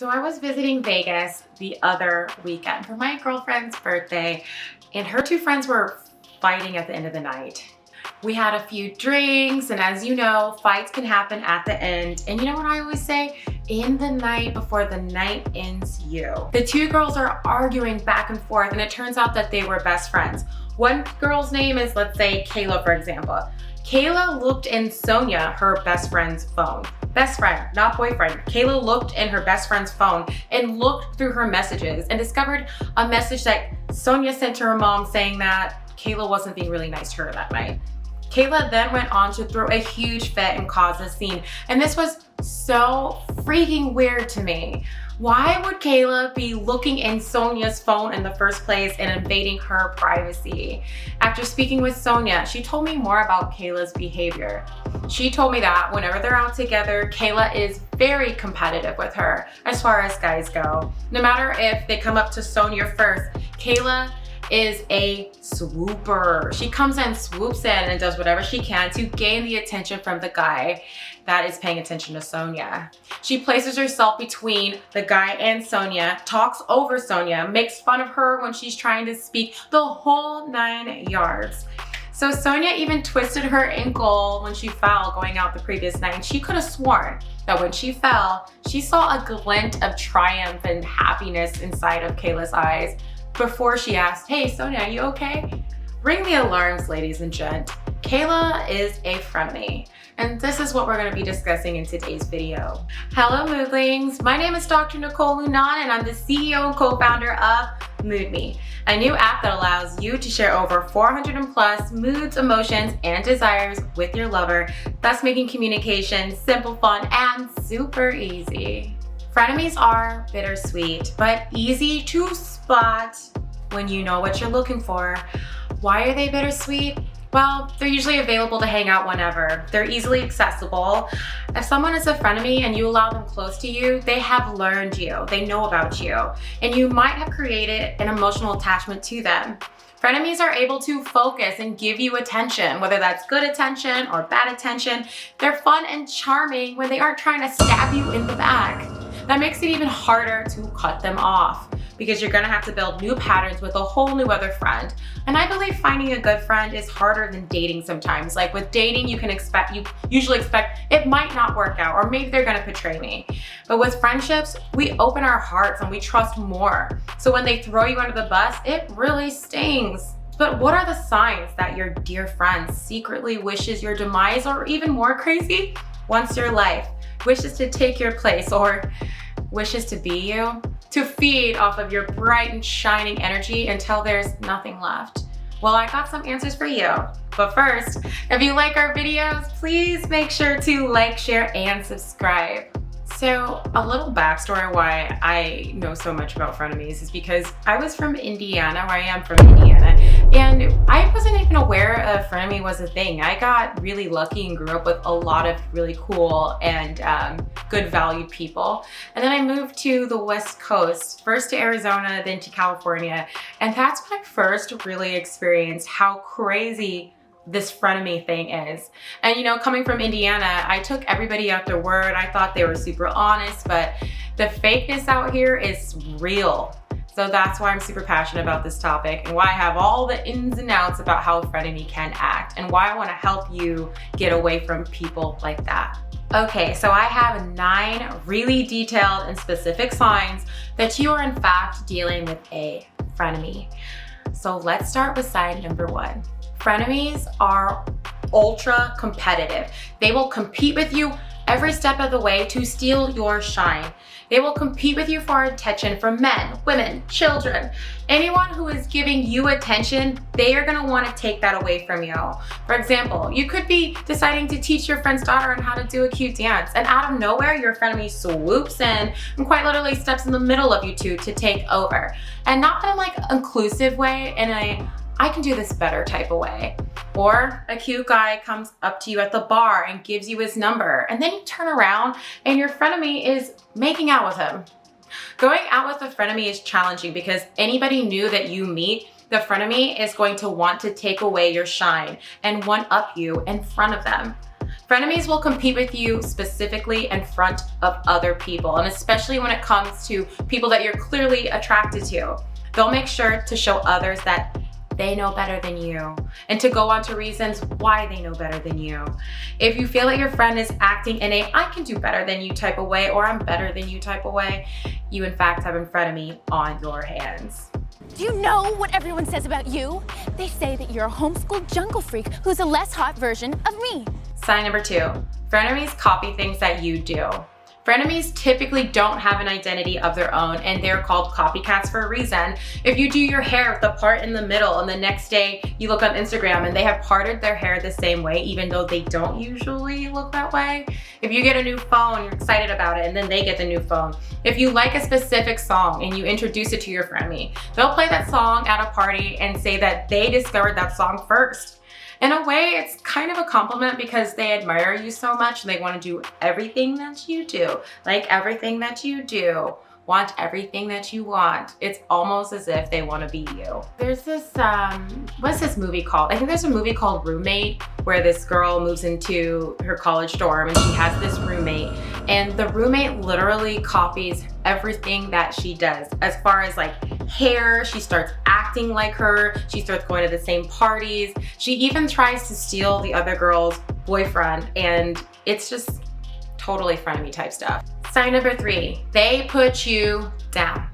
So I was visiting Vegas the other weekend for my girlfriend's birthday, and her two friends were fighting at the end of the night. We had a few drinks, and as you know, fights can happen at the end. And you know what I always say? In the night before the night ends you. The two girls are arguing back and forth, and it turns out that they were best friends. One girl's name is, let's say, Kayla, for example. Kayla looked in Sonia, her best friend's phone. Best friend, not boyfriend. Kayla looked in her best friend's phone and looked through her messages and discovered a message that Sonia sent to her mom saying that Kayla wasn't being really nice to her that night. Kayla then went on to throw a huge fit and cause a scene. And this was so freaking weird to me. Why would Kayla be looking in Sonia's phone in the first place and invading her privacy? After speaking with Sonia, she told me more about Kayla's behavior. She told me that whenever they're out together, Kayla is very competitive with her as far as guys go. No matter if they come up to Sonia first, Kayla is a swooper. She comes in, swoops in, and does whatever she can to gain the attention from the guy that is paying attention to Sonia. She places herself between the guy and Sonia, talks over Sonia, makes fun of her when she's trying to speak, the whole 9 yards. So Sonia even twisted her ankle when she fell going out the previous night, and she could have sworn that when she fell, she saw a glint of triumph and happiness inside of Kayla's eyes before she asked, "Hey Sonia, are you okay?" Ring the alarms, ladies and gents. Kayla is a frenemy, and this is what we're going to be discussing in today's video. Hello moodlings, my name is Dr. Nicole Lunan, and I'm the CEO and co-founder of MoodMe, a new app that allows you to share over 400 and plus moods, emotions, and desires with your lover, thus making communication simple, fun, and super easy. Frenemies are bittersweet, but easy to spot when you know what you're looking for. Why are they bittersweet? Well, they're usually available to hang out whenever. They're easily accessible. If someone is a frenemy and you allow them close to you, they have learned you, they know about you, and you might have created an emotional attachment to them. Frenemies are able to focus and give you attention, whether that's good attention or bad attention. They're fun and charming when they aren't trying to stab you in the back. That makes it even harder to cut them off because you're gonna have to build new patterns with a whole new other friend. And I believe finding a good friend is harder than dating sometimes. Like with dating, you usually expect it might not work out, or maybe they're gonna betray me. But with friendships, we open our hearts and we trust more. So when they throw you under the bus, it really stings. But what are the signs that your dear friend secretly wishes your demise, or even more crazy, wants your life, wishes to take your place, or wishes to be you, to feed off of your bright and shining energy until there's nothing left? Well, I got some answers for you. But first, if you like our videos, please make sure to like, share, and subscribe. So a little backstory why I know so much about frenemies is because I was from Indiana, where I am from Indiana, and I wasn't even aware a frenemy was a thing. I got really lucky and grew up with a lot of really cool and good valued people. And then I moved to the West Coast, first to Arizona, then to California. And that's when I first really experienced how crazy this frenemy thing is. And you know, coming from Indiana, I took everybody at their word. I thought they were super honest, but the fakeness out here is real. So that's why I'm super passionate about this topic, and why I have all the ins and outs about how a frenemy can act, and why I want to help you get away from people like that. Okay, so I have 9 really detailed and specific signs that you are in fact dealing with a frenemy. So let's start with sign number 1. Frenemies are ultra competitive. They will compete with you every step of the way to steal your shine. They will compete with you for attention from men, women, children. Anyone who is giving you attention, they are gonna wanna take that away from you. For example, you could be deciding to teach your friend's daughter on how to do a cute dance, and out of nowhere, your frenemy swoops in and quite literally steps in the middle of you two to take over. And not in a like inclusive way, in a I can do this better type of way. Or a cute guy comes up to you at the bar and gives you his number, and then you turn around and your frenemy is making out with him. Going out with a frenemy is challenging because anybody new that you meet, the frenemy is going to want to take away your shine and one up you in front of them. Frenemies will compete with you specifically in front of other people, and especially when it comes to people that you're clearly attracted to. They'll make sure to show others that they know better than you, and to go on to reasons why they know better than you. If you feel that your friend is acting in a I can do better than you type of way, or I'm better than you type of way, you in fact have a frenemy on your hands. Do you know what everyone says about you? They say that you're a homeschooled jungle freak who's a less hot version of me. Sign number 2, frenemies copy things that you do. Frenemies typically don't have an identity of their own, and they're called copycats for a reason. If you do your hair with the part in the middle and the next day you look on Instagram and they have parted their hair the same way, even though they don't usually look that way. If you get a new phone, you're excited about it, and then they get the new phone. If you like a specific song and you introduce it to your frenemy, they'll play that song at a party and say that they discovered that song first. In a way, it's kind of a compliment because they admire you so much and they want to do everything that you do, like everything that you do, want everything that you want. It's almost as if they want to be you. There's this, what's this movie called? I think there's a movie called Roommate, where this girl moves into her college dorm and she has this roommate, and the roommate literally copies everything that she does. As far as like hair, she starts acting like her, she starts going to the same parties, she even tries to steal the other girl's boyfriend, and it's just totally frenemy type stuff. Sign number 3, they put you down.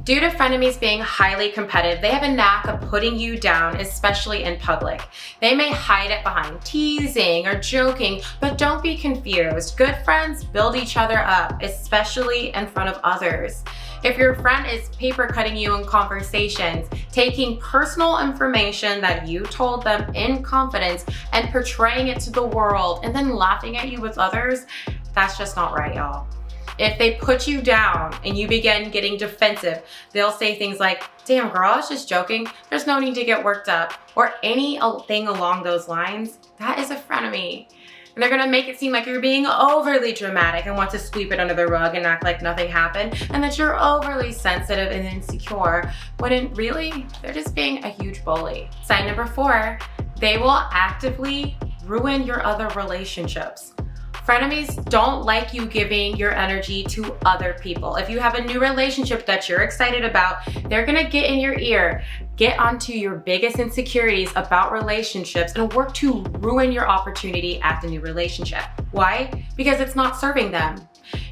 Due to frenemies being highly competitive, they have a knack of putting you down, especially in public. They may hide it behind teasing or joking, but don't be confused. Good friends build each other up, especially in front of others. If your friend is paper cutting you in conversations, taking personal information that you told them in confidence and portraying it to the world and then laughing at you with others, that's just not right, y'all. If they put you down and you begin getting defensive, they'll say things like, damn girl, I was just joking. There's no need to get worked up, or anything along those lines. That is a frenemy. And they're gonna make it seem like you're being overly dramatic and want to sweep it under the rug and act like nothing happened, and that you're overly sensitive and insecure, when really, they're just being a huge bully. Sign number 4, they will actively ruin your other relationships. Frenemies don't like you giving your energy to other people. If you have a new relationship that you're excited about, they're gonna get in your ear, get onto your biggest insecurities about relationships, and work to ruin your opportunity at the new relationship. Why? Because it's not serving them.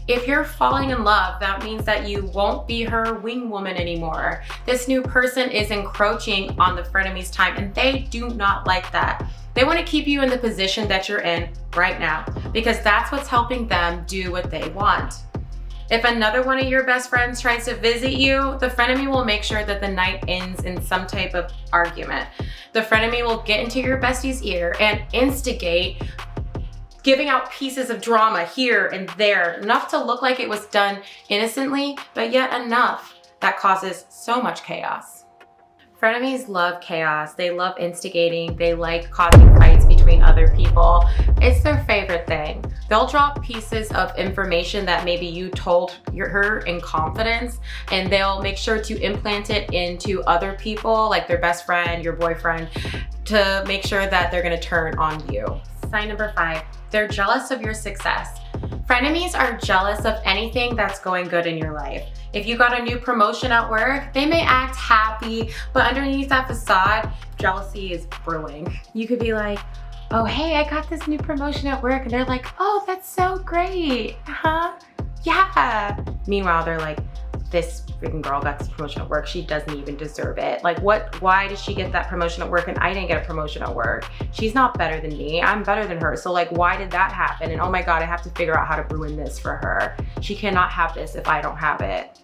If you're falling in love, that means that you won't be her wing woman anymore. This new person is encroaching on the frenemy's time, and they do not like that. They want to keep you in the position that you're in right now, because that's what's helping them do what they want. If another one of your best friends tries to visit you, the frenemy will make sure that the night ends in some type of argument. The frenemy will get into your bestie's ear and instigate, giving out pieces of drama here and there, enough to look like it was done innocently, but yet enough that causes so much chaos. Frenemies love chaos. They love instigating. They like causing fights between other people. It's their favorite thing. They'll drop pieces of information that maybe you told her in confidence, and they'll make sure to implant it into other people, like their best friend, your boyfriend, to make sure that they're gonna turn on you. Sign number 5, they're jealous of your success. Frenemies are jealous of anything that's going good in your life. If you got a new promotion at work, they may act happy, but underneath that facade, jealousy is brewing. You could be like, oh, hey, I got this new promotion at work. And they're like, oh, that's so great. Huh? Yeah. Meanwhile, they're like, this freaking girl got this promotion at work. She doesn't even deserve it. Like, why did she get that promotion at work and I didn't get a promotion at work? She's not better than me. I'm better than her. So like, why did that happen? And oh my God, I have to figure out how to ruin this for her. She cannot have this if I don't have it.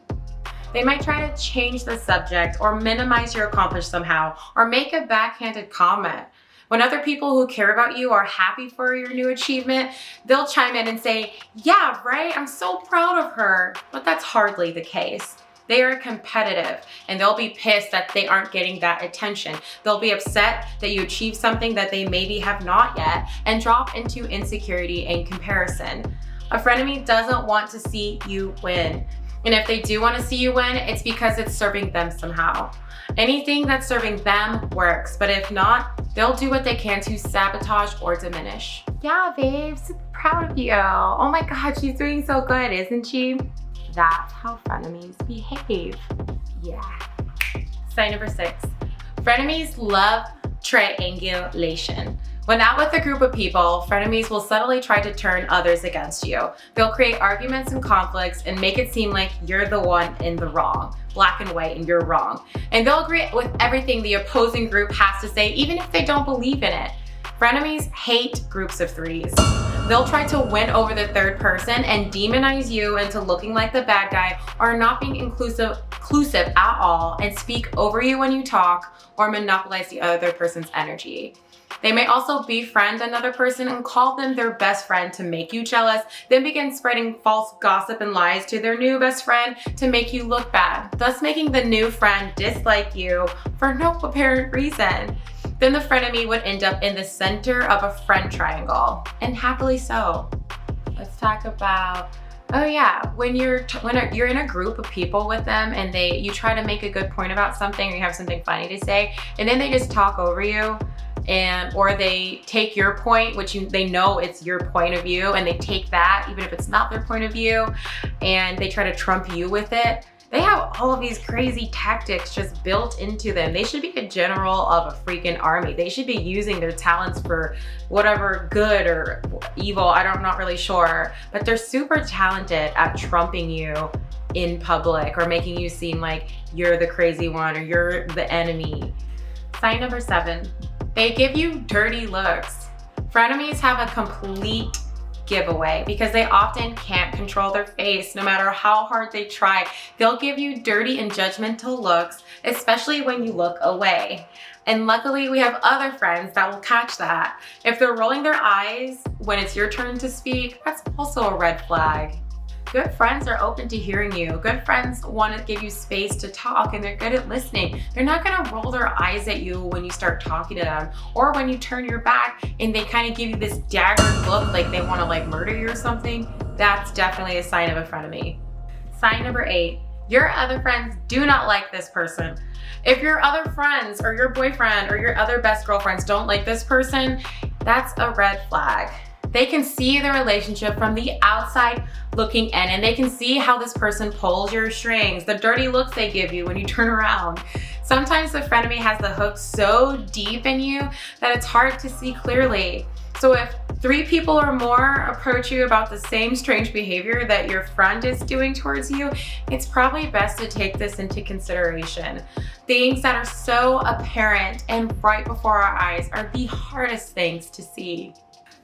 They might try to change the subject or minimize your accomplishment somehow, or make a backhanded comment. When other people who care about you are happy for your new achievement, they'll chime in and say, yeah, right, I'm so proud of her. But that's hardly the case. They are competitive, and they'll be pissed that they aren't getting that attention. They'll be upset that you achieved something that they maybe have not yet, and drop into insecurity and comparison. A frenemy doesn't want to see you win. And if they do want to see you win, it's because it's serving them somehow. Anything that's serving them works, but if not, they'll do what they can to sabotage or diminish. Yeah, babe, super proud of you. Oh my God, she's doing so good, isn't she? That's how frenemies behave. Yeah. Sign number 6. Frenemies love triangulation. When out with a group of people, frenemies will subtly try to turn others against you. They'll create arguments and conflicts and make it seem like you're the one in the wrong, black and white, and you're wrong. And they'll agree with everything the opposing group has to say, even if they don't believe in it. Frenemies hate groups of threes. They'll try to win over the third person and demonize you into looking like the bad guy or not being inclusive at all, and speak over you when you talk or monopolize the other person's energy. They may also befriend another person and call them their best friend to make you jealous, then begin spreading false gossip and lies to their new best friend to make you look bad, thus making the new friend dislike you for no apparent reason. Then the frenemy would end up in the center of a friend triangle, and happily so. Let's talk about, oh yeah, when you're in a group of people with them and you try to make a good point about something or you have something funny to say, and then they just talk over you, or they take your point, which they know it's your point of view, and they take that even if it's not their point of view, and they try to trump you with it. They have all of these crazy tactics just built into them. They should be a general of a freaking army. They should be using their talents for whatever good or evil, I'm not really sure, but they're super talented at trumping you in public or making you seem like you're the crazy one or you're the enemy. Sign number 7, they give you dirty looks. Frenemies have a complete giveaway because they often can't control their face no matter how hard they try. They'll give you dirty and judgmental looks, especially when you look away. And luckily we have other friends that will catch that. If they're rolling their eyes when it's your turn to speak, that's also a red flag. Good friends are open to hearing you. Good friends want to give you space to talk, and they're good at listening. They're not gonna roll their eyes at you when you start talking to them, or when you turn your back and they kind of give you this daggered look like they want to like murder you or something. That's definitely a sign of a frenemy. Sign number 8, your other friends do not like this person. If your other friends or your boyfriend or your other best girlfriends don't like this person, that's a red flag. They can see the relationship from the outside looking in, and they can see how this person pulls your strings, the dirty looks they give you when you turn around. Sometimes the frenemy has the hook so deep in you that it's hard to see clearly. So if 3 people or more approach you about the same strange behavior that your friend is doing towards you, it's probably best to take this into consideration. Things that are so apparent and right before our eyes are the hardest things to see.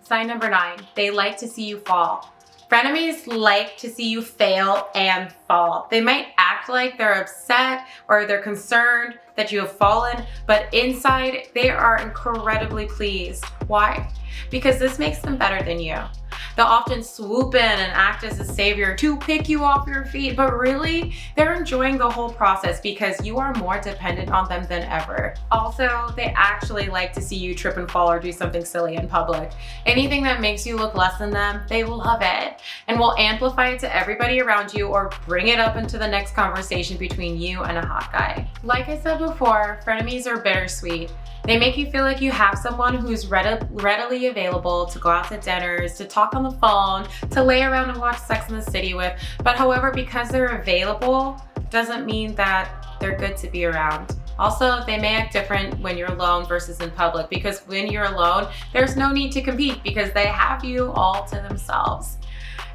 Sign number 9, they like to see you fall. Frenemies like to see you fail and fall. They might act like they're upset or they're concerned that you have fallen, but inside they are incredibly pleased. Why? Because this makes them better than you. They'll often swoop in and act as a savior to pick you off your feet, but really, they're enjoying the whole process because you are more dependent on them than ever. Also, they actually like to see you trip and fall or do something silly in public. Anything that makes you look less than them, they love it and will amplify it to everybody around you or bring it up into the next conversation between you and a hot guy. Like I said before, frenemies are bittersweet. They make you feel like you have someone who's readily available to go out to dinners, to talk on the phone, to lay around and watch Sex and the City with. But however, because they're available, doesn't mean that they're good to be around. Also, they may act different when you're alone versus in public, because when you're alone, there's no need to compete because they have you all to themselves.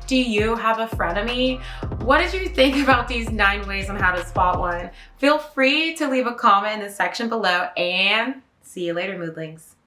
Do you have a frenemy? What did you think about these 9 ways on how to spot one? Feel free to leave a comment in the section below, and see you later, moodlings.